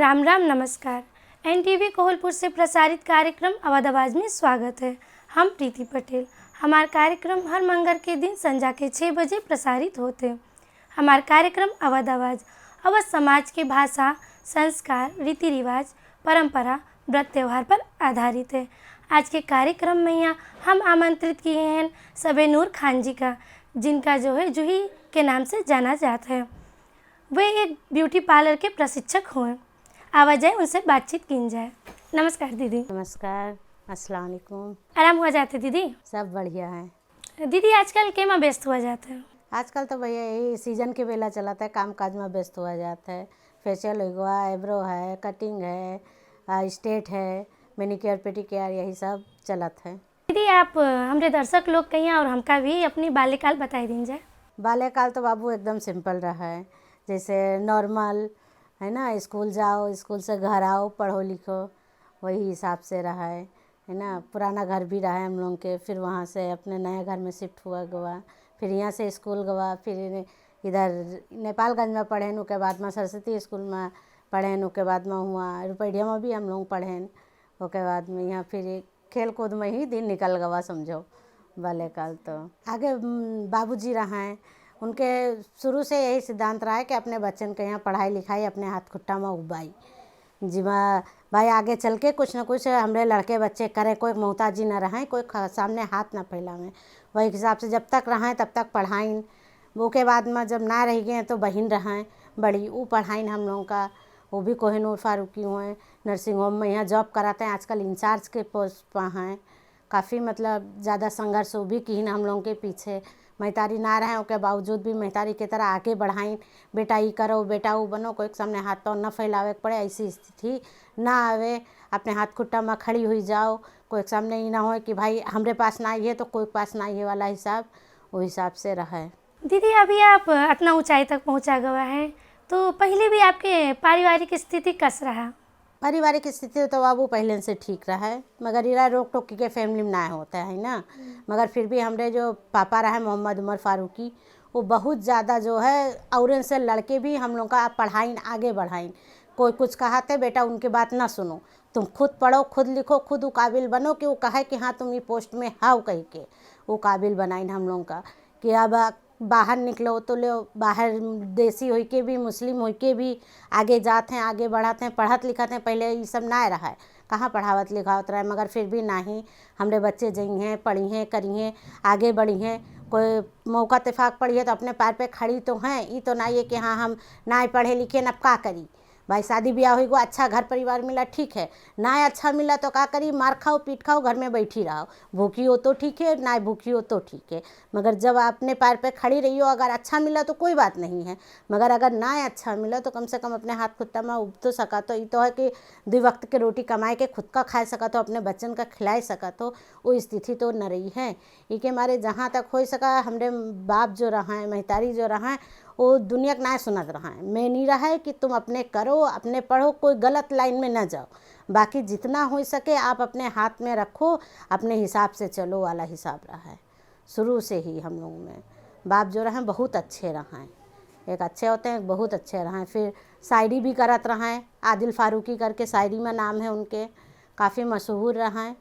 राम राम नमस्कार। एनटीवी कोहलपुर से प्रसारित कार्यक्रम अवध आवाज़ में स्वागत है। हम प्रीति पटेल। हमारा कार्यक्रम हर मंगल के दिन संध्या के 6 बजे प्रसारित होते हैं। हमारा कार्यक्रम अवध आवाज़ अवध समाज के भाषा, संस्कार, रीति रिवाज, परंपरा, व्रत त्यौहार पर आधारित है। आज के कार्यक्रम में यहाँ हम आमंत्रित किए हैं सबेनूर खान जी का, जिनका जो है जूही के नाम से जाना जाता है। वे एक ब्यूटी पार्लर के प्रशिक्षक हुए। आवाज़ आए उनसे बातचीत की जाए। नमस्कार दीदी। नमस्कार, अस्सलाम वालेकुम। आराम हुआ जाते दीदी? सब बढ़िया है दीदी। आजकल के में व्यस्त हुआ जाता है? आजकल तो भैया यही सीजन के बेला चलाता है, काम काज में व्यस्त हुआ जाता है। फेशियल हुआ, आईब्रो है, कटिंग है, स्टेट है, मैनिक्योर पेडिक्योर, यही सब चलत है। दीदी आप हमारे दर्शक लोग कहीं और हमका भी अपनी बाल्यकाल बताई दी जाए। बाल्यकाल तो बाबू एकदम सिंपल रहा है, जैसे नॉर्मल है ना, स्कूल जाओ, स्कूल से घर आओ, पढ़ो लिखो, वही हिसाब से रहा है ना। पुराना घर भी रहा है हम लोग के, फिर वहाँ से अपने नए घर में शिफ्ट हुआ गवा, फिर यहाँ से स्कूल गवा, फिर इधर नेपालगंज में पढ़े, उसके बाद में सरस्वती स्कूल में पढ़े, उसके बाद में हुआ रुपैडिया में भी हम लोग पढ़े, उसके बाद में यहाँ फिर खेल कूद में ही दिन निकल गवा समझो बाल्यकाल। तो आगे बाबूजी रहा हैं, उनके शुरू से यही सिद्धांत रहा है कि अपने बच्चन के यहाँ पढ़ाई लिखाई अपने हाथ खुट्टा में उबाई जिमा भाई, आगे चल के कुछ न कुछ हमरे लड़के बच्चे करें, कोई मोहताजी न रहें, कोई सामने हाथ न फैलावें। वही हिसाब से जब तक रहें तब तक पढ़ाइन। वो के बाद में जब ना रह गए तो बहन रहें बड़ी, वो पढ़ाइन हम लोगों का। वो भी कोहिनूर फारूकी हुए, नर्सिंग होम में यहाँ जॉब कराते हैं, आजकल इंचार्ज के पोस्ट पर हैं। काफ़ी मतलब ज़्यादा संघर्ष वो भी की हम लोगों के पीछे। महतारी ना रहे उसके बावजूद भी महतारी की तरह आगे बढ़ाई, बेटा ये करो, बेटा वो बनो, कोई सामने हाथ पाँव न फैलावे पड़े, ऐसी स्थिति ना आवे। अपने हाथ खुट्टा में खड़ी हुई जाओ, कोई सामने ये ना हो कि भाई हमरे पास ना है तो कोई पास ना है वाला हिसाब, वो हिसाब से रहा है। दीदी अभी आप इतना ऊंचाई तक पहुंचा गया है, तो पहले भी आपके पारिवारिक स्थिति कैसा रहा? पारिवारिक स्थिति तो बाबू पहले से ठीक रहा है, मगर इरा रोक टोक के फैमिली में ना होता है ना। मगर फिर भी हमारे जो पापा रहे मोहम्मद उमर फारूकी, वो बहुत ज़्यादा जो है और से लड़के भी हम लोग का पढ़ाई आगे बढ़ाई। कोई कुछ कहाते बेटा उनकी बात ना सुनो, तुम खुद पढ़ो, खुद लिखो, खुद वो काबिल बनो कि वो कहे कि हाँ तुम ये पोस्ट में हाउ कह के वो काबिल बनाई हम लोग का। कि अब बाहर निकलो तो लो, बाहर देसी हो के भी, मुस्लिम हो के भी आगे जाते हैं, आगे बढ़ाते हैं, पढ़त लिखते हैं। पहले ये सब ना रहा है, कहाँ पढ़ावत लिखावत रहा है, मगर फिर भी ना ही हमारे बच्चे जई हैं, पढ़ी हैं, करी हैं, आगे बढ़ी हैं। कोई मौका इत्तेफाक पड़ी है तो अपने पैर पे खड़ी तो हैं। ये तो नहीं है कि हाँ हम ना पढ़े लिखे न का करी। भाई शादी ब्याह हुई को अच्छा घर परिवार मिला ठीक है, ना अच्छा मिला तो का करी, मार खाओ पीट खाओ, घर में बैठी रहो, भूखी हो तो ठीक है, ना भूखी हो तो ठीक है। मगर जब अपने पैर पे खड़ी रही हो, अगर अच्छा मिला तो कोई बात नहीं है, मगर अगर ना अच्छा मिला तो कम से कम अपने हाथ खुट्टा में उब तो सका। तो ये तो है कि 2 वक्त के रोटी कमाए के खुद का खा सका, तो अपने बच्चन का खिला सका, तो वो स्थिति तो न रही है। ये मारे जहाँ तक हो सका हमारे बाप जो रहा है, महतारी जो रहा है, वो दुनिया का ना सुनत रहा है। मैं नहीं रहा है कि तुम अपने करो, अपने पढ़ो, कोई गलत लाइन में न जाओ, बाकी जितना हो सके आप अपने हाथ में रखो, अपने हिसाब से चलो वाला हिसाब रहा है शुरू से ही। हम लोग में बाप जो रहे बहुत अच्छे रहे हैं, एक अच्छे होते हैं, बहुत अच्छे रहे हैं। फिर शायरी भी करत रहे हैं, आदिल फारूकी करके शायरी में नाम है उनके, काफ़ी मशहूर रहे हैं।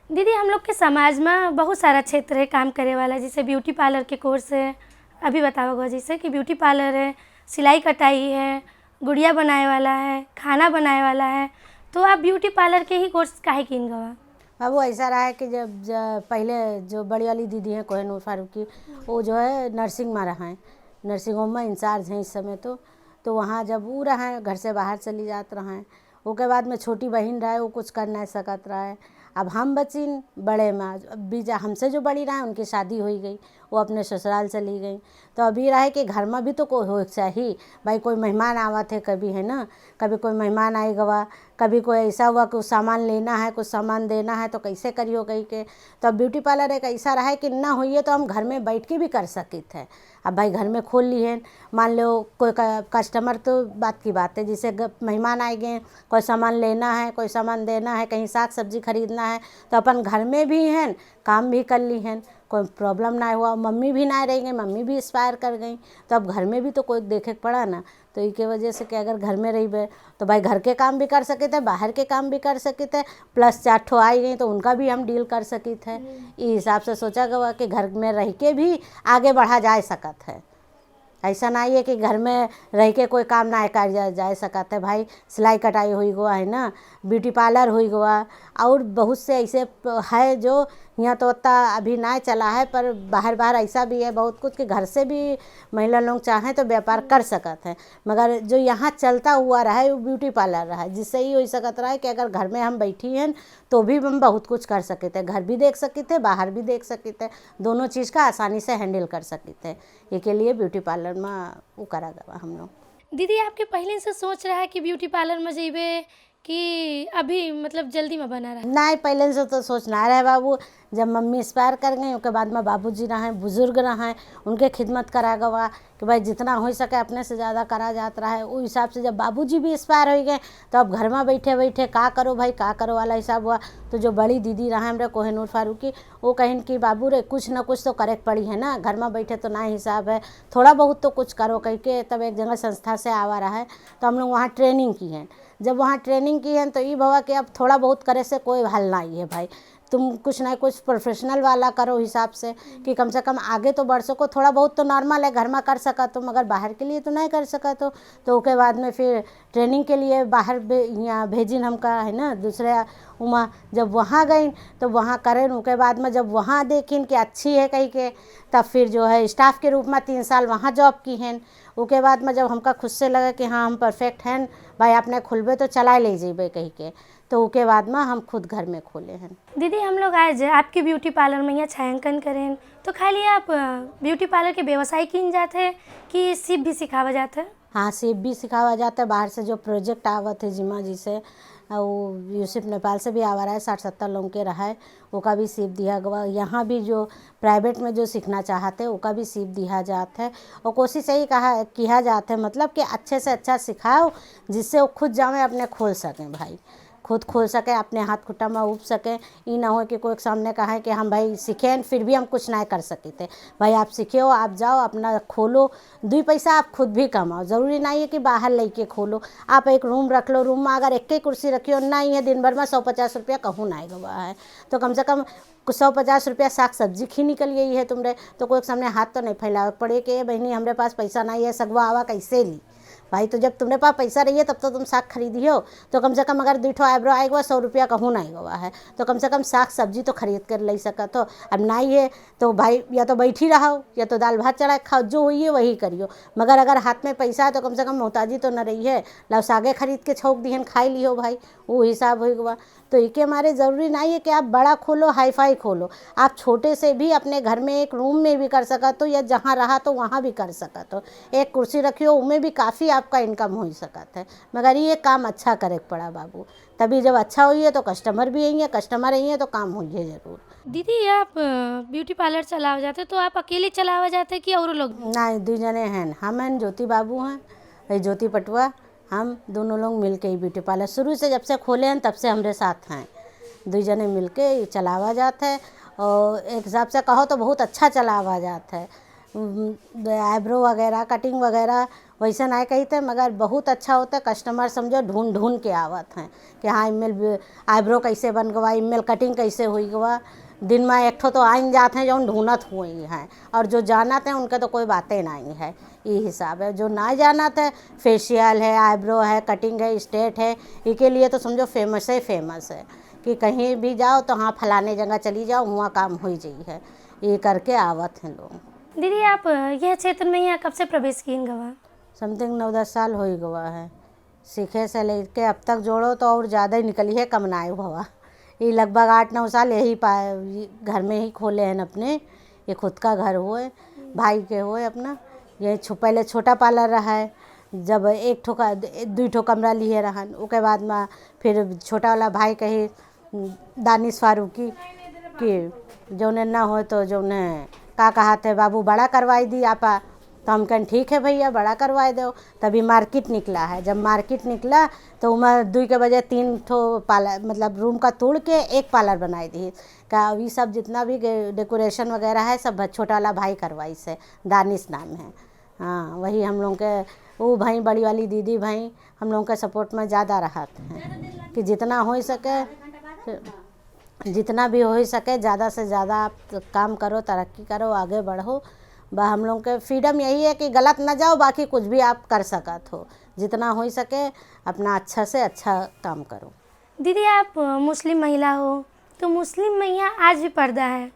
दीदी हम लोग के समाज में बहुत सारा क्षेत्र है काम करे वाला, जैसे ब्यूटी पार्लर के कोर्स है, अभी बताओगे जैसे कि ब्यूटी पार्लर है, सिलाई कटाई है, गुड़िया बनाए वाला है, खाना बनाए वाला है, तो आप ब्यूटी पार्लर के ही कोर्स काहे किन गवा? बाबू ऐसा रहा है कि जब पहले जो बड़ी वाली दीदी हैं कोहिनूर फारूकी, वो जो है नर्सिंग में रहा है, नर्सिंग होम में इंचार्ज हैं इस समय। तो वहाँ जब वो रहा है, घर से बाहर चली जात रहा है, उसके बाद में छोटी बहन रहा है, वो कुछ कर नहीं सकत रहा है। अब हम बचिन बड़े में बीजा हमसे जो बड़ी रहा है उनकी शादी हो गई, वो अपने ससुराल चली गई। तो अभी रहा है कि घर में भी तो कोई हो चाहिए भाई, कोई मेहमान आवत है कभी है ना, कभी कोई मेहमान आई गवा, कभी कोई ऐसा हुआ कुछ सामान लेना है, कुछ सामान देना है, तो कैसे करियो कहीं के। तो अब ब्यूटी पार्लर एक ऐसा रहा है कि ना होइए तो हम घर में बैठ के भी कर सकते हैं। अब भाई घर में खोल ली है, मान लो कोई कस्टमर तो बात की बात है, जैसे मेहमान आए गए, कोई सामान लेना है, कोई सामान देना है, कहीं साग सब्जी खरीदना है, तो अपन घर में भी हैं काम भी कर ली हैं। कोई प्रॉब्लम ना हुआ। मम्मी भी ना रह गई, मम्मी भी एक्सपायर कर गई, तो अब घर में भी तो कोई देखे के पड़ा ना। तो इसके वजह से कि अगर घर में रही तो भाई घर के काम भी कर सके थे, बाहर के काम भी कर सके थे, प्लस 4 ठो आई गई तो उनका भी हम डील कर सके थे। इस हिसाब से सोचा गया कि घर में रह के भी आगे बढ़ा जा सकत है। ऐसा नहीं है कि घर में रह के कोई काम ना कर जा सकत है। भाई सिलाई कटाई हुई गवा है ना, ब्यूटी पार्लर हुई गवा, और बहुत से ऐसे है जो यहाँ तो उतना अभी ना चला है, पर बाहर बाहर ऐसा भी है बहुत कुछ कि घर से भी महिला लोग चाहें तो व्यापार कर सकत हैं। मगर जो यहाँ चलता हुआ रहा है वो ब्यूटी पार्लर रहा है, जिससे ही हो सकत रहा है कि अगर घर में हम बैठी हैं तो भी हम बहुत कुछ कर सके थे, घर भी देख सके थे, बाहर भी देख सके थे, दोनों चीज़ का आसानी से हैंडल कर सके थे। ये के लिए ब्यूटी पार्लर में वो करा गया हम लोग। दीदी आपके पहले से सोच रहा है कि ब्यूटी पार्लर में जेबे कि अभी मतलब जल्दी में बना रहा? नहीं, पहले से तो सोचना रहे बाबू। जब मम्मी एक्सपायर कर गई उसके बाद में बाबूजी रहे, बुजुर्ग रहे, उनके खिदमत करा गवा कि भाई जितना हो सके अपने से ज़्यादा करा जाता रहा है। उस हिसाब से जब बाबूजी भी एक्सपायर हो गए तो अब घर में बैठे बैठे का करो भाई का करो वाला हिसाब हुआ। तो जो बड़ी दीदी रहे हमारे कोहिनूर फारूकी, वो कहें कि बाबू रे कुछ ना कुछ तो करे पड़ी है ना, घर में बैठे तो ना हिसाब है, थोड़ा बहुत तो कुछ करो कह के। तब एक जगह संस्था से आवा रहा है तो हम लोग वहाँ ट्रेनिंग की है। जब वहाँ ट्रेनिंग की है तो ये भवा कि अब थोड़ा बहुत करे से कोई हल नहीं है भाई, तुम कुछ ना कुछ प्रोफेशनल वाला करो हिसाब से कि कम से कम आगे तो बढ़ सको। थोड़ा बहुत तो नॉर्मल है घर में कर सका तो, मगर बाहर के लिए तो नहीं कर सका। तो उसके बाद में फिर ट्रेनिंग के लिए बाहर यहाँ भेजिन हमका है ना दूसरे उमा। जब वहाँ गई तो वहाँ करें, उसके बाद में जब वहाँ देखिन कि अच्छी है कहीं के, तब फिर जो है स्टाफ के रूप में 3 साल वहाँ जॉब की हैं। उसके बाद में जब हमका खुद से लगा कि हाँ हम परफेक्ट हैं भाई, आपने खुलबे तो चला ले जेबे कहीं के, तो उसके बाद में हम खुद घर में खोले हैं। दीदी हम लोग आज आपके ब्यूटी पार्लर में यहाँ छायांकन करें तो खाली आप ब्यूटी पार्लर के व्यवसाय की जाते हैं कि सिर्फ भी सिखावा जाता है? हाँ, सिर्फ भी सिखावा जाता है। बाहर से जो प्रोजेक्ट आवत है जिमा जी से, वो यूसुफ नेपाल से भी आवा रहा है, 60-70 लोगों के रहा है, वो का भी सीप दिया गया। यहाँ भी जो प्राइवेट में जो सीखना चाहते हैं वो का भी सीप दिया जाता है। और कोशिश यही किया जाता है मतलब कि अच्छे से अच्छा सिखाओ जिससे वो खुद जाए अपने खोल सकें भाई, खुद खोल सके, अपने हाथ खुट्टा में उब सके। ये ना हो कि कोई सामने कहा है कि हम भाई सीखें फिर भी हम कुछ नहीं कर सके थे। भाई आप सीखे हो, आप जाओ अपना खोलो, 2 पैसा आप खुद भी कमाओ। ज़रूरी नहीं है कि बाहर लेके खोलो, आप एक रूम रख लो, रूम में अगर एक ही कुर्सी रखी हो नहीं है, दिन भर में 150 रुपया कहूँ नहीं गवा है, तो कम से कम 150 रुपया साग सब्जी खी निकल गई है तुमरे, तो कोई सामने हाथ तो नहीं फैलावे पड़े कि बहनी हमारे पास पैसा नहीं है, सगवा आवा कैसे ली भाई। तो जब तुम्हारे पास पैसा रही है तब तो तुम साग खरीदी हो, तो कम से कम अगर 2 ठो आईब्रो आएगा 100 रुपया कहूँ नहीं गवा है, तो कम से कम साग सब्जी तो खरीद कर ले सका। तो अब नहीं है तो भाई या तो बैठी रहो या तो दाल भात चढ़ा खाओ, जो हुई है वही करियो। मगर अगर हाथ में पैसा है तो कम से कम मोहताजी तो न रही है, लाओ सागे खरीद के छौंक दिहन खाई लियो भाई, वो हिसाब हो गया। तो इसके हमारे ज़रूरी नहीं है कि आप बड़ा खोलो हाईफाई खोलो, आप छोटे से भी अपने घर में एक रूम में भी कर सका तो, या जहाँ रहा तो वहाँ भी कर सका तो, एक कुर्सी रखियो उनमें भी काफ़ी आपका इनकम हो सकता है। मगर ये काम अच्छा करे पड़ा बाबू, तभी जब अच्छा हुई है तो कस्टमर भी आई है, कस्टमर आई है तो काम हुई है ज़रूर। दीदी आप ब्यूटी पार्लर चलावा जाते तो आप अकेले चलावा जाते कि और लोग? नहीं, 2 जने हैं, हम हैं ज्योति बाबू हैं, ज्योति पटवा, हम दोनों लोग मिल के ही ब्यूटी पार्लर शुरू से जब से खोले हैं तब से हमारे साथ हैं। 2 जने मिल के चलावा जाता है और एक हिसाब से कहो तो बहुत अच्छा चलावा जाता है। आईब्रो वगैरह कटिंग वगैरह वैसे नहीं कही थे, मगर बहुत अच्छा होता है। कस्टमर समझो ढूंढ ढूंढ के आवत हैं कि हाँ इमेल आईब्रो कैसे बन गवा, इमेल कटिंग कैसे हुई गवा। दिन में एक ठो तो आइन जाते हैं जो ढूंढत हुई हैं, और जो जानते हैं उनके तो कोई बातें नहीं है। ये हिसाब है, जो ना जानते हैं फेशियल है, आईब्रो है, कटिंग है, स्ट्रेट है, इसके लिए तो समझो फेमस है कि कहीं भी जाओ तो हाँ फलाने जगह चली जाओ वहाँ काम हो जाई है, ये करके आवत हैं लोग। दीदी आप यह क्षेत्र में यहाँ कब से प्रवेश किए गवा? समथिंग 9-10 साल हो ही गवा है, सीखे से लेके अब तक जोड़ो तो और ज़्यादा ही निकली है, कम नाए भवा। ये लगभग 8-9 साल यही घर में ही खोले हैं अपने, ये खुद का घर होए, भाई के होए अपना। ये पहले छोटा पार्लर रहा है, जब 2 ठो कमरा लिए रहन, उसके बाद में फिर छोटा वाला भाई कही दानिश फारूकी कि जौने ना हो तो जौने का कहते बाबू बड़ा करवाई दी आपा, तो हम कहें ठीक है भैया बड़ा करवाए दो। तभी मार्केट निकला है। जब मार्केट निकला तो उमा 2 के बजे 3 ठो पार्लर मतलब रूम का तोड़ के एक पार्लर बनाई दी का। ये सब जितना भी डेकोरेशन वगैरह है सब छोटा वाला भाई करवाई से, दानिश नाम है। हाँ वही हम लोग के वो भाई बड़ी वाली दीदी भाई हम लोगों के सपोर्ट में ज़्यादा रहते हैं कि जितना हो सके, जितना भी हो सके ज़्यादा से ज़्यादा आप काम करो, तरक्की करो, आगे बढ़ो। हम लोग के फ्रीडम यही है कि गलत ना जाओ, बाकी कुछ भी आप कर सकत हो। जितना हो सके अपना अच्छा से अच्छा काम करो। दीदी आप मुस्लिम महिला हो, तो मुस्लिम महिला आज भी पर्दा है,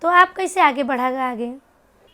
तो आप कैसे आगे बढ़ागा आगे?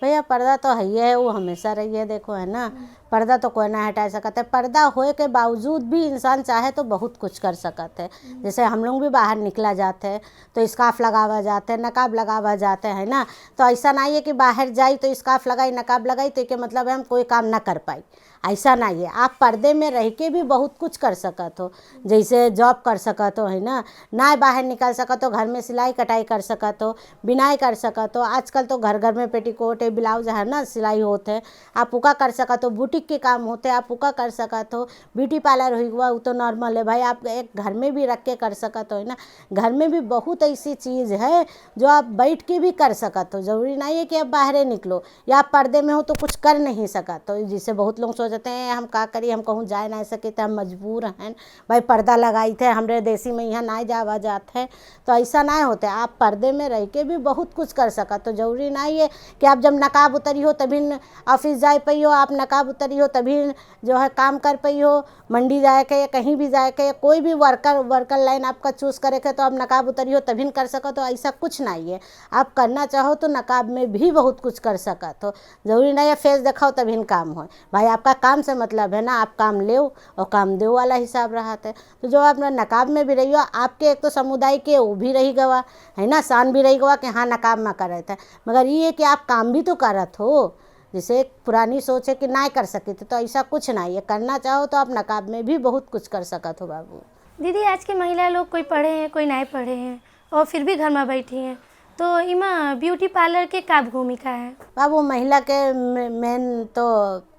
भैया पर्दा तो है वो हमेशा रही है। देखो है ना, पर्दा तो कोई ना हटा सकता है। पर्दा होए के बावजूद भी इंसान चाहे तो बहुत कुछ कर सकते है। जैसे हम लोग भी बाहर निकला जाते हैं तो स्कार्फ लगावा जाते हैं, नकाब लगावा जाते हैं ना। तो ऐसा नहीं है कि बाहर जाई तो स्कार्फ लगाई नकाब लगाई तो क्या मतलब है हम कोई काम ना कर पाई, ऐसा नहीं है। आप पर्दे में रह के भी बहुत कुछ कर सकत हो। जैसे जॉब कर सकत हो है ना बाहर निकल सकत हो, घर में सिलाई कटाई कर सकत हो, बिनाई कर सकत हो। आजकल तो घर घर में पेटीकोट है, ब्लाउज है ना सिलाई होते हैं, आप उका कर सकत हो। बुटीक के काम होते हैं, आप उका कर सकत हो। ब्यूटी पार्लर हुआ वो तो नॉर्मल है भाई, आप एक घर में भी रख के कर सकत हो है ना। घर में भी बहुत ऐसी चीज़ है जो आप बैठ के भी कर सकत हो। ज़रूरी नहीं है कि आप बाहर निकलो या आप पर्दे में हो तो कुछ कर नहीं सकत। तो जिससे बहुत लोग सोचते हैं हम का करिए, हम कहूँ जा नहीं सके तो हम मजबूर हैं भाई, पर्दा लगाई थे हमरे देसी में यहाँ ना जावा जात है। तो ऐसा नहीं होता, आप पर्दे में रह के भी बहुत कुछ कर सकत। तो ज़रूरी नहीं है कि आप जब नकाब उतरी हो तभी ऑफिस जाए पई हो, आप नकाब उतरी हो तभी जो है काम कर पई हो। मंडी जाए के या कहीं भी जाए के, कोई भी वर्कर लाइन आपका चूज़ करे के तो आप नकाब उतरी हो तभी कर सको। तो ऐसा कुछ नहीं है, आप करना चाहो तो नकाब में भी बहुत कुछ कर सकत हो। ज़रूरी नहीं है फेस दिखाओ तभी काम हो भाई, आपका काम से मतलब है ना, आप काम ले और काम दो वाला हिसाब रहा है। तो जो आप नकाब में भी रही हो, आपके एक तो समुदाय के वो भी रही गवा है ना, शान भी रही गवा कि हाँ नकाब में कर रहे थे। मगर ये है कि आप काम भी तो करत हो। जैसे एक पुरानी सोच है कि ना कर सके थे, तो ऐसा कुछ नहीं है। करना चाहो तो आप नकाब में भी बहुत कुछ कर सकत हो बाबू। दीदी आज के महिला लोग कोई पढ़े हैं कोई नहीं पढ़े हैं और फिर भी घर में बैठी हैं, तो इमा ब्यूटी पार्लर के का भूमिका है? बाबू महिला के मेन तो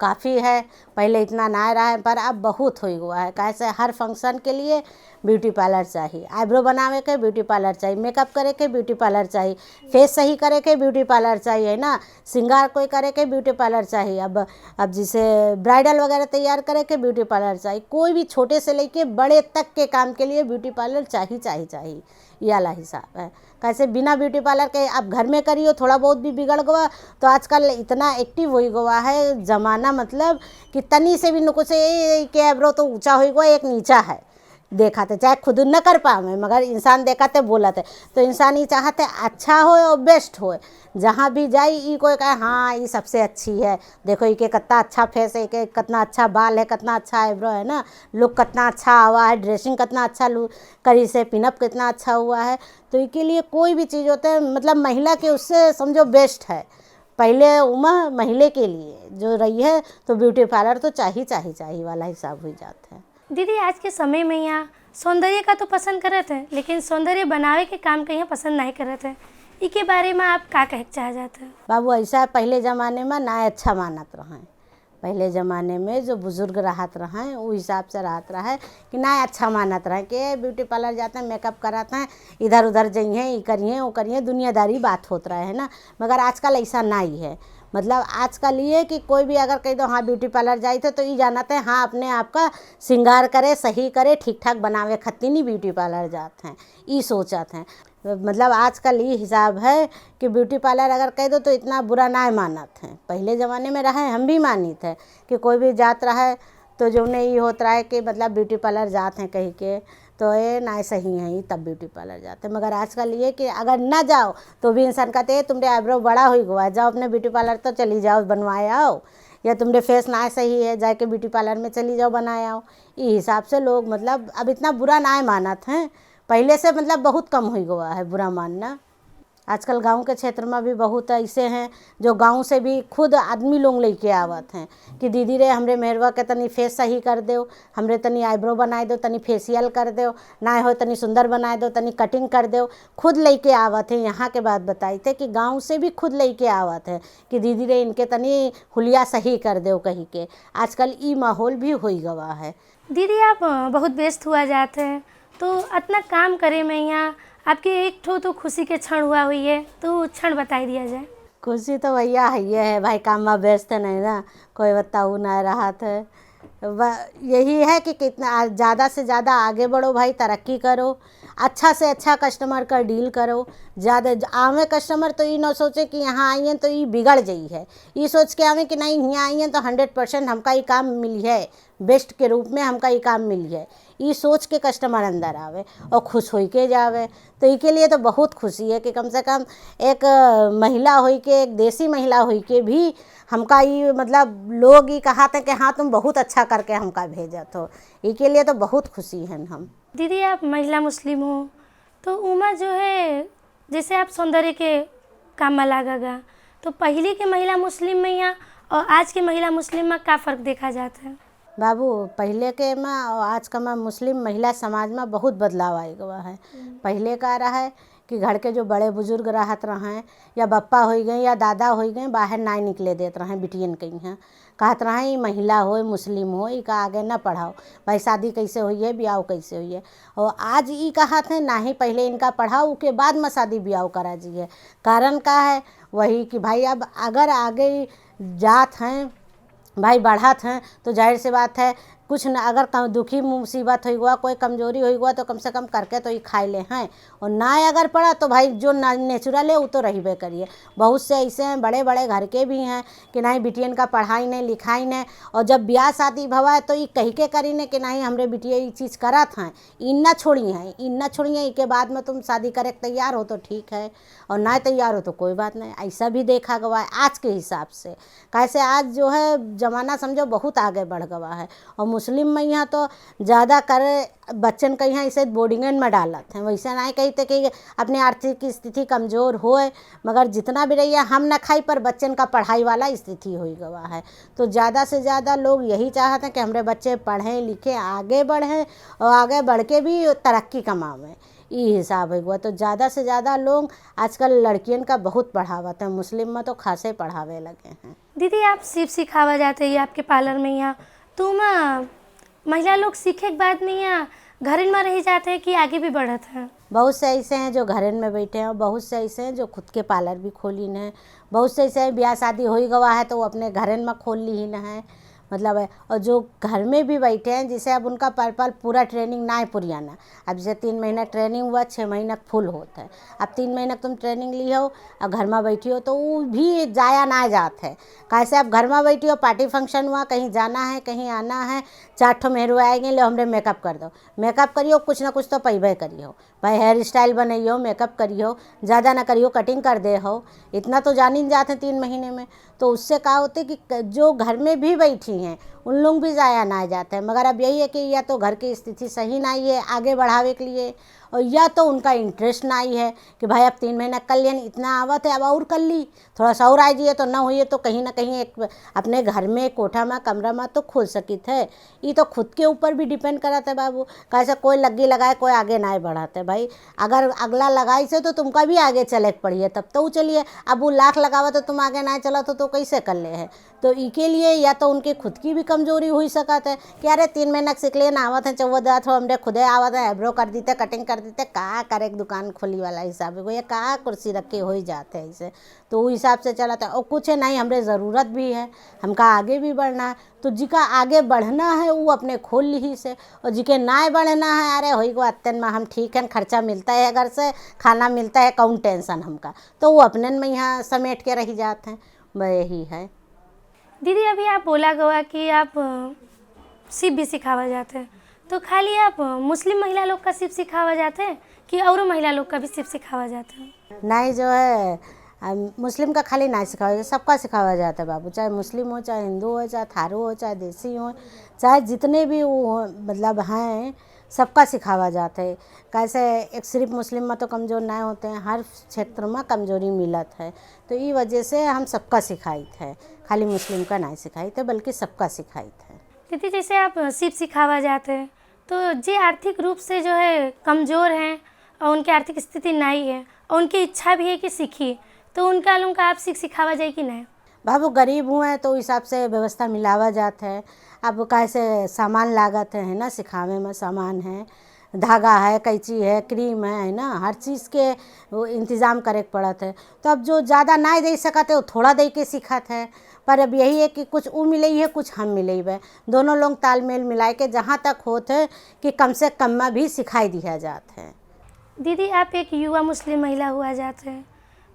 काफ़ी है, पहले इतना ना रहा है पर अब बहुत हो हुआ है। कैसे हर फंक्शन के लिए ब्यूटी पार्लर चाहिए, आईब्रो बनावे के ब्यूटी पार्लर चाहिए, मेकअप करे के ब्यूटी पार्लर चाहिए, फेस सही करे के ब्यूटी पार्लर चाहिए ना, श्रृंगार कोई करे के ब्यूटी पार्लर चाहिए। अब जैसे ब्राइडल वगैरह तैयार करे के ब्यूटी पार्लर चाहिए। कोई भी छोटे से लेके बड़े तक के काम के लिए ब्यूटी पार्लर चाहिए, ये वाला हिसाब है। कैसे बिना ब्यूटी पार्लर के आप घर में करियो थोड़ा बहुत भी बिगड़ गवा तो आजकल इतना एक्टिव हो गवा है ज़माना, मतलब कि तनी से भी नुको से के एब्रो तो ऊंचा हो गया एक नीचा है। देखा थे चाहे खुद न कर पावे मगर इंसान देखा थे बोला थे, तो इंसान ये चाहते अच्छा हो और बेस्ट हो। जहाँ भी जाए ये कोई कहे हाँ ये सबसे अच्छी है, देखो ये के कितना अच्छा फेस है, के कितना अच्छा बाल है, कितना अच्छा आईब्रो है ना, लुक कितना अच्छा हुआ है, ड्रेसिंग कितना अच्छा लुक करी से, पिनअप कितना अच्छा हुआ है। तो इसके लिए कोई भी चीज़ होता है मतलब महिला के उससे समझो बेस्ट है। पहले उम्र महिला के लिए जो रही है तो ब्यूटी पार्लर तो चाहिए वाला हिसाब हो जाता है। दीदी आज के समय में यहाँ सौंदर्य का तो पसंद करते हैं लेकिन सौंदर्य बनावे के काम के यहाँ पसंद नहीं करते हैं, इसके बारे में आप क्या कह चाह जाते हैं? बाबू ऐसा पहले ज़माने में ना अच्छा मानत रहें। पहले ज़माने में जो बुज़ुर्ग रहत रहें वो हिसाब से रहत रहा है कि ना अच्छा मानत रहे कि ब्यूटी पार्लर जाते हैं मेकअप कराते हैं इधर उधर जाइए ये करिए वो करिए, दुनियादारी बात होता रहा है ना। मगर आजकल ऐसा नहीं है, मतलब आजकल ये कि कोई भी अगर कह दो हाँ ब्यूटी पार्लर जाए तो ये जानते हैं हाँ अपने आप का श्रृंगार करे सही करे ठीक ठाक बनावे खत्ती नहीं ब्यूटी पार्लर जाते हैं, ये सोचते हैं। मतलब आजकल ये हिसाब है कि ब्यूटी पार्लर अगर कह दो तो इतना बुरा ना मानत हैं। पहले ज़माने में रहे हम भी मानी थे कि कोई भी जात रहा है तो जो उन्हें ये होता है कि मतलब ब्यूटी पार्लर जाते हैं कहीं के तो ये ना सही है तब ब्यूटी पार्लर जाते हैं। मगर आजकल ये कि अगर ना जाओ तो भी इंसान कहते हैं तुमरे आईब्रो बड़ा हो गया जाओ अपने ब्यूटी पार्लर तो चली जाओ बनवाए आओ, या तुमरे फेस ना सही है जाके ब्यूटी पार्लर में चली जाओ बनाए आओ। ये हिसाब से लोग मतलब अब इतना बुरा ना मानत हैं, पहले से मतलब बहुत कम हो गया है बुरा मानना। आजकल गांव के क्षेत्र में भी बहुत ऐसे हैं जो गांव से भी खुद आदमी लोग लेके आवत हैं कि दीदी रे हमरे मेहरवा के तनी फेस सही कर दो, हमरे तनी आईब्रो बनाए दो, तनी फेशियल कर दो, ना हो तनी सुंदर बनाए दो, तनी कटिंग कर दो। खुद लेके आवत हैं। यहाँ के बात बताई थे कि गांव से भी खुद लेके आवत है कि दीदी रे इनके तनी हुलिया सही कर दो कही के। आजकल ई माहौल भी होई गवा है। दीदी आप बहुत व्यस्त हुआ जाते हैं, तो इतना काम करे में यहाँ आपके एक ठो तो खुशी के क्षण हुआ हुई है, तो क्षण बताई दिया जाए। खुशी तो भैया है भाई, काम में व्यस्त नहीं ना, कोई बताऊ ना रहा था। यही है कि कितना ज़्यादा से ज़्यादा आगे बढ़ो भाई, तरक्की करो, अच्छा से अच्छा कस्टमर का डील करो। ज़्यादा आवे कस्टमर तो ये ना सोचे कि यहाँ आई हैं तो ये बिगड़ गई है, ये सोच के आवे कि नहीं यहाँ आई हैं तो 100% हमका ये काम मिली है, बेस्ट के रूप में हमका ये काम मिली है, ये सोच के कस्टमर अंदर आवे और खुश हो के जावे। तो इसके लिए तो बहुत खुशी है कि कम से कम एक महिला हुई के, एक देसी महिला हुई के भी हमका ये मतलब लोग ये कहा था कि हाँ तुम बहुत अच्छा करके हमका भेजा, तो इसके लिए तो बहुत खुशी हैं हम। दीदी आप महिला मुस्लिम हो, तो उमा जो है जैसे आप सौंदर्य के काम में लागेगा, तो पहले के महिला मुस्लिम में यहाँ और आज के महिला मुस्लिम में क्या फ़र्क देखा जाता है? बाबू पहले के में और आज का में मुस्लिम महिला समाज में बहुत बदलाव आए गया है। पहले का रहा है कि घर के जो बड़े बुजुर्ग रहत रहें या बप्पा हो गए या दादा हो गए, बाहर ना निकले देते रहें बिटियन कहीं हैं, कहत रहें महिला हो मुस्लिम हो इका आगे ना पढ़ाओ भाई, शादी कैसे हुई है, ब्याह कैसे हुई है। और आज ये कहत है ना ही पहले इनका पढ़ाओ के बाद में शादी ब्याह करा जिए। कारण का है वही कि भाई अब अगर आगे जात हैं भाई बढ़त हैं तो जाहिर सी बात है कुछ न अगर दुखी मुसीबत हुई हुआ, कोई कमजोरी हुई हुआ तो कम से कम करके तो ये खाए ले हैं, और ना अगर पड़ा तो भाई जो नेचुरल है वो तो रहीबे करिए। बहुत से ऐसे हैं बड़े बड़े घर के भी हैं कि नहीं बिटियन का पढ़ाई नहीं लिखाई नहीं, और जब ब्याह शादी भवा है तो ये कही के करी ने कि नहीं हमरे बिटिया ये चीज़ करत हैं, इन ना छोड़ी हैं, इन ना छोड़ी हैं, इसके बाद में तुम शादी करे तैयार हो तो ठीक है, और ना तैयार हो तो कोई बात नहीं। ऐसा भी देखा गया है आज के हिसाब से। कैसे आज जो है ज़माना समझो बहुत आगे बढ़ गया है, और मुस्लिम में यहाँ तो ज़्यादा करे बच्चन का यहाँ इसे बोर्डिंगन में डालत हैं। वैसे नहीं कहते कि अपनी आर्थिक स्थिति कमज़ोर होए, मगर जितना भी रही हम न खाई पर बच्चन का पढ़ाई वाला स्थिति हो गया है। तो ज़्यादा से ज़्यादा लोग यही चाहते हैं कि हमारे बच्चे पढ़ें लिखें आगे बढ़ें और आगे बढ़ के भी तरक्की कमावें, ये हिसाब है हुआ। तो ज़्यादा से ज़्यादा लोग आजकल लड़कियन का बहुत बढ़ावत है, मुस्लिम में तो खासे पढ़ावे लगे हैं। दीदी आप सिर्फ सिखावा जाते हैं आपके पार्लर में यहाँ, तो महिला लोग सीखे के बाद में यहाँ घर में रह जाते हैं कि आगे भी बढ़त हैं? बहुत से ऐसे हैं जो घर में बैठे हैं और बहुत से ऐसे हैं जो खुद के पार्लर भी खोली हैं। बहुत से ऐसे ब्याह शादी हो ही गवा है तो वो अपने घर में खोल ली न है मतलब है। और जो घर में भी बैठे हैं जिसे अब उनका पर्पल पूरा ट्रेनिंग ना है पुरियाना, अब जैसे 3 महीना ट्रेनिंग हुआ 6 महीना फुल होता है। अब 3 महीना तुम ट्रेनिंग ली हो और घर में बैठी हो तो वो भी जाया ना जात है। कैसे अब घर में बैठी हो पार्टी फंक्शन हुआ, कहीं जाना है कहीं आना है, 4 ठो मेहरू आएंगे ले हमरे मेकअप कर दो, मेकअप करियो कुछ ना कुछ तो पैबे करियो भाई, हेयर स्टाइल बनाइयो मेकअप करियो, ज़्यादा ना करियो कटिंग कर दे हो, इतना तो जान ही जाते 3 महीने में। तो उससे क्या होते कि जो घर में भी बैठी हैं उन लोग भी ज़ाया ना जाते हैं। मगर अब यही है कि या तो घर की स्थिति सही ना ही है आगे बढ़ावे के लिए, और या तो उनका इंटरेस्ट ना ही है कि भाई अब 3 महीना कर लिया इतना आवत है अब और कर ली, थोड़ा सा और आ जाइए तो ना हुई तो कहीं ना कहीं एक अपने घर में कोठा में कमरा में तो खोल सकित है। ये तो खुद के ऊपर भी डिपेंड करता है बाबू, कैसे कोई लग्गी लगाए कोई आगे ना बढ़ाते भाई। अगर अगला लगाई से तो तुमका भी आगे चले पड़िए तब तो चलिए, अब वो लाख लगावा तो तुम आगे ना चला तो कैसे कर ले है। तो इसके लिए या तो उनके खुद की भी कमजोरी हुई सकत है कि अरे 3 महीना सीख लिए ना आवत है 14 हो हमरे खुदे आवत है, एब्रो कर देते कटिंग कर देते, कहाँ करे एक दुकान खोली वाला हिसाब है, ये कहाँ कुर्सी रखे हो ही जाते हैं ऐसे। तो वो हिसाब से चलाता है। और कुछ है नहीं हमरे ज़रूरत भी है, हमका आगे भी बढ़ना है, तो जिका आगे बढ़ना है वो अपने खोल ली से, और जिके ना बढ़ना है अरे हो गो अत्यन में हम ठीक है, खर्चा मिलता है घर से, खाना मिलता है, कौन टेंशन हमका, तो वो अपने में यहाँ समेट के रह जाते हैं। यही है। दीदी अभी आप बोला गया कि आप सिर्फ भी सिखावा जाते हैं, तो खाली आप मुस्लिम महिला लोग का सिर्फ सिखावा जाते हैं कि और महिला लोग का भी सिर्फ सिखावा जाता है? नहीं जो है मुस्लिम का खाली नहीं सिखावा जाता, सबका सिखावा जाता है बाबू, चाहे मुस्लिम हो चाहे हिंदू हो चाहे थारू हो चाहे देसी हो चाहे जितने भी वो मतलब हैं सबका सिखावा जाता है। कैसे एक सिर्फ मुस्लिम में तो कमज़ोर ना होते हैं, हर क्षेत्र में कमजोरी मिलत है। तो ई वजह से हम सबका सिखाइत है, खाली मुस्लिम का नहीं सिखाइत है बल्कि सबका सिखाइत है। दीदी जैसे आप सिर्फ सिखावा जाते हैं तो जे आर्थिक रूप से जो है कमज़ोर हैं और उनकी आर्थिक स्थिति नहीं है और उनकी इच्छा भी है कि सीखी, तो उनका लोगों का आप सिखावा जाए कि नहीं? बाबू गरीब हुए हैं तो हिसाब से व्यवस्था मिलावा जाता है। अब कैसे सामान लागत है ना, सिखावे में सामान है, धागा है, कैंची है, क्रीम है ना, हर चीज़ के वो इंतज़ाम करे पड़त है। तो अब जो ज़्यादा ना दे सकते वो थोड़ा दे के सिखत है। पर अब यही है कि कुछ वो मिले है, कुछ हम मिले है, दोनों लोग तालमेल मिला के जहाँ तक होते है कि कम से कम में भी सिखाई दिया जाता है। दीदी आप एक युवा मुस्लिम महिला हुआ जाते हैं,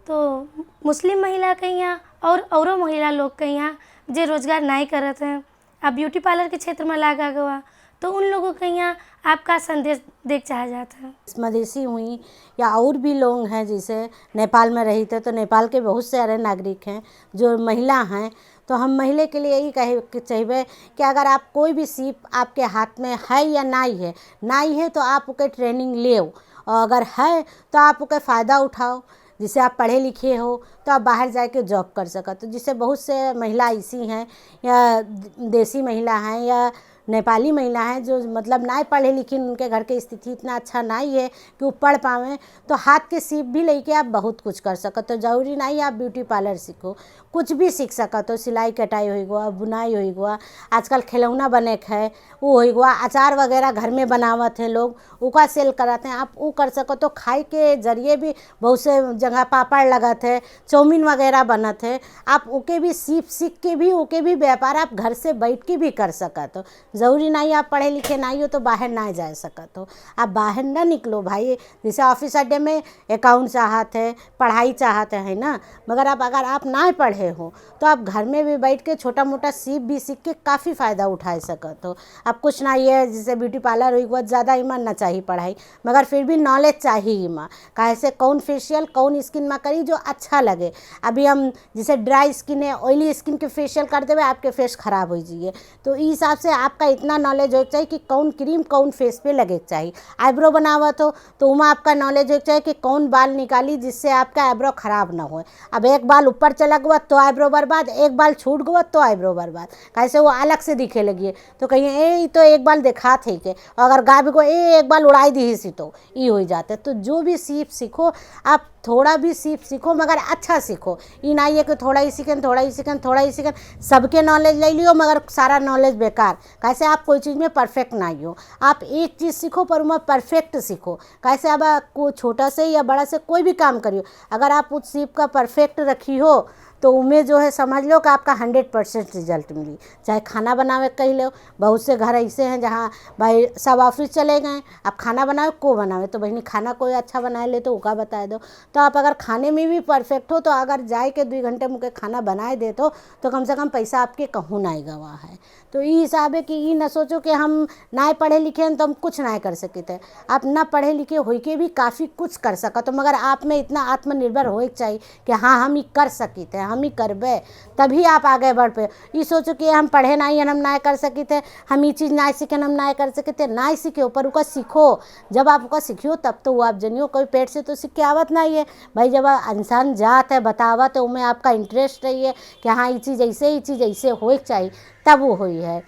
तो मुस्लिम महिला के यहाँ और औरों महिला लोग के यहाँ जो रोज़गार नहीं करत हैं, आप ब्यूटी पार्लर के क्षेत्र में लागा गवा, तो उन लोगों के यहाँ आपका संदेश देख चाहा जाता है? मदेशी हुई या और भी लोग हैं, जैसे नेपाल में रही थे तो नेपाल के बहुत सारे नागरिक हैं जो महिला हैं। तो हम महिला के लिए यही कहे चाहिए कि अगर आप कोई भी सीप आपके हाथ में है या नहीं है तो आप उसके ट्रेनिंग ले, और अगर है तो आप उसका फ़ायदा उठाओ। जिससे आप पढ़े लिखे हो तो आप बाहर जाके जॉब कर सको। तो जिससे बहुत से महिला ऐसी हैं या देसी महिला हैं या नेपाली महिला हैं जो मतलब ना पढ़े लिखे, उनके घर की स्थिति इतना अच्छा नहीं है कि वो पढ़ पावें, तो हाथ के सीप भी लेके आप बहुत कुछ कर सको। तो ज़रूरी नहीं आप ब्यूटी पार्लर सीखो, कुछ भी सीख सको। तो सिलाई कटाई हो गया, बुनाई हो गया, आजकल खिलौना बने है वो हो गया, अचार वगैरह घर में बनावत हैं लोग, उसका सेल कराते हैं, आप वो कर सको। तो खाई के जरिए भी बहुत से जगह पापड़ लगत है, चाउमीन वगैरह बनत है, आप ओके भी सीख के भी ओके भी व्यापार आप घर से बैठ के भी कर सकते हो। ज़रूरी नहीं आप पढ़े लिखे नहीं हो तो बाहर ना जा सकते हो, आप बाहर ना निकलो भाई। जैसे ऑफिस अड्डे में अकाउंट चाहते है, पढ़ाई चाहते हैं ना, मगर अगर आप ना पढ़े हो तो आप घर में भी बैठ के छोटा मोटा भी सीख के काफ़ी फ़ायदा उठा सकते हो। अब कुछ ना ये जैसे ब्यूटी पार्लर हुई बहुत ज़्यादा ईमान ना चाहिए पढ़ाई, मगर फिर भी नॉलेज चाहिए ईमा कैसे कौन फेशियल कौन स्किन में करी जो अच्छा लगे। अभी हम जैसे ड्राई स्किन है, ऑयली स्किन के फेशियल कर देवे आपके फेस ख़राब हो जाइए। तो इस हिसाब से आपका इतना नॉलेज हो चाहिए कि कौन क्रीम कौन फेस पे लगे चाहिए। आईब्रो बनावत हो तो उमा आपका नॉलेज हो चाहिए कि कौन बाल निकाली जिससे आपका आईब्रो ख़राब ना हो। अब एक बाल ऊपर चला गया तो आईब्रो बर्बाद, एक बाल छूट गया तो आईब्रो बर्बाद, कैसे वो अलग से दिखे लगी। तो कहीं ए तो एक बाल देखा थे के, अगर गाय को एक बाल उड़ाई दी सी तो ये हो जाते। तो जो भी सीखो आप थोड़ा भी सीखो मगर अच्छा सीखो। ये नहीं है कि थोड़ा ही सीखें सबके नॉलेज ले लियो मगर सारा नॉलेज बेकार। कैसे आप कोई चीज़ में परफेक्ट नहीं हो, आप एक चीज़ सीखो पर उसमें परफेक्ट सीखो। कैसे अब को छोटा से या बड़ा से कोई भी काम करियो, अगर आप उस सीप का परफेक्ट रखी हो तो उनमें जो है समझ लो कि आपका 100% रिजल्ट मिली। चाहे खाना बनावे कही लो, बहुत से घर ऐसे हैं जहाँ भाई सब ऑफिस चले गए, आप खाना बनावे को बनावे तो बहनी खाना कोई अच्छा बना ले तो उसका बता दो। तो आप अगर खाने में भी परफेक्ट हो तो अगर जाए के 2 घंटे मुझे खाना बनाए दे तो कम से कम पैसा आपके कहूँ ना गवा है। तो ये हिसाब है कि ये ना सोचो कि हम ना पढ़े लिखे हैं तो हम कुछ ना कर सकते। आप ना पढ़े लिखे हो के भी काफ़ी कुछ कर सका। तो मगर आप में इतना आत्मनिर्भर हो चाहिए कि हाँ हम ये कर सकते हैं, हम ही करबे तभी आप आगे बढ़ पे। ये सोचो कि हम पढ़े नहीं हम ना कर सकते, हम ये चीज़ ना सीखे हम ना कर सकते, ना सीखे पर उसका सीखो। जब आप उसका सीखियो तब तो वो आप जनियो, कोई पेट से तो सीख के आवत नहीं है भाई। जब इंसान जात है बतावा तो उनमें आपका इंटरेस्ट रही है कि हाँ ये चीज़ ऐसे हो चाहिए तब वो हुई है।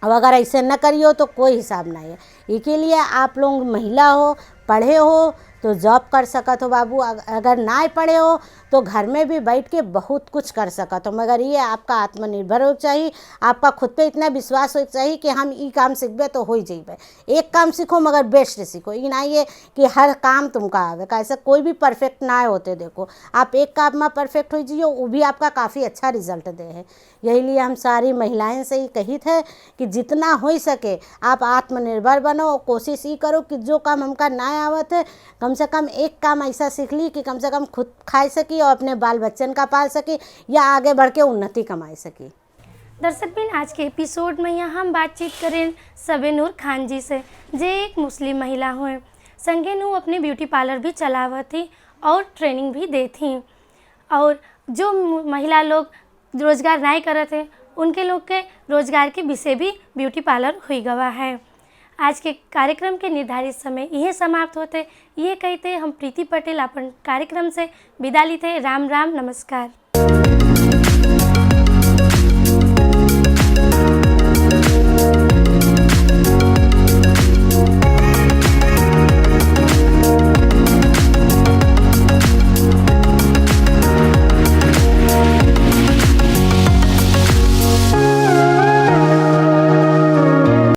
अब अगर ऐसे न करियो तो कोई हिसाब नहीं है। इसके लिए आप लोग महिला हो पढ़े हो तो जॉब कर सकत हो बाबू, अगर ना पढ़े हो तो घर में भी बैठ के बहुत कुछ कर सकत हो। मगर ये आपका आत्मनिर्भर हो चाहिए, आपका खुद पे इतना विश्वास हो चाहिए कि हम ये काम सीखबे तो हो जाइबे। एक काम सीखो मगर बेस्ट सीखो, ये नहीं है कि हर काम तुमका आवे। कैसे कोई भी परफेक्ट ना होते, देखो आप एक काम में परफेक्ट हो जाइए वो भी आपका काफ़ी अच्छा रिजल्ट दे है। यही लिए हम सारी महिलाएं से ही कही थे कि जितना हो सके आप आत्मनिर्भर बनो, कोशिश ये करो कि जो काम हमका ना आवत है कम से कम एक काम ऐसा सीख ली कि कम से कम खुद खाई सकी और अपने बाल बच्चन का पाल सकी या आगे बढ़ के उन्नति कमाई सकी। दर्शक बिन आज के एपिसोड में यहाँ हम बातचीत करें सबेनूर खान जी से, जो एक मुस्लिम महिला हुए संगे नू अपने ब्यूटी पार्लर भी चलावत थी और ट्रेनिंग भी दे थी। और जो महिला लोग रोज़गार नहीं करते उनके लोग के रोज़गार के विषय भी ब्यूटी पार्लर हुई गवा है। आज के कार्यक्रम के निर्धारित समय यह समाप्त होते ये कहते हम प्रीति पटेल अपन कार्यक्रम से विदा ली थे। राम राम, नमस्कार।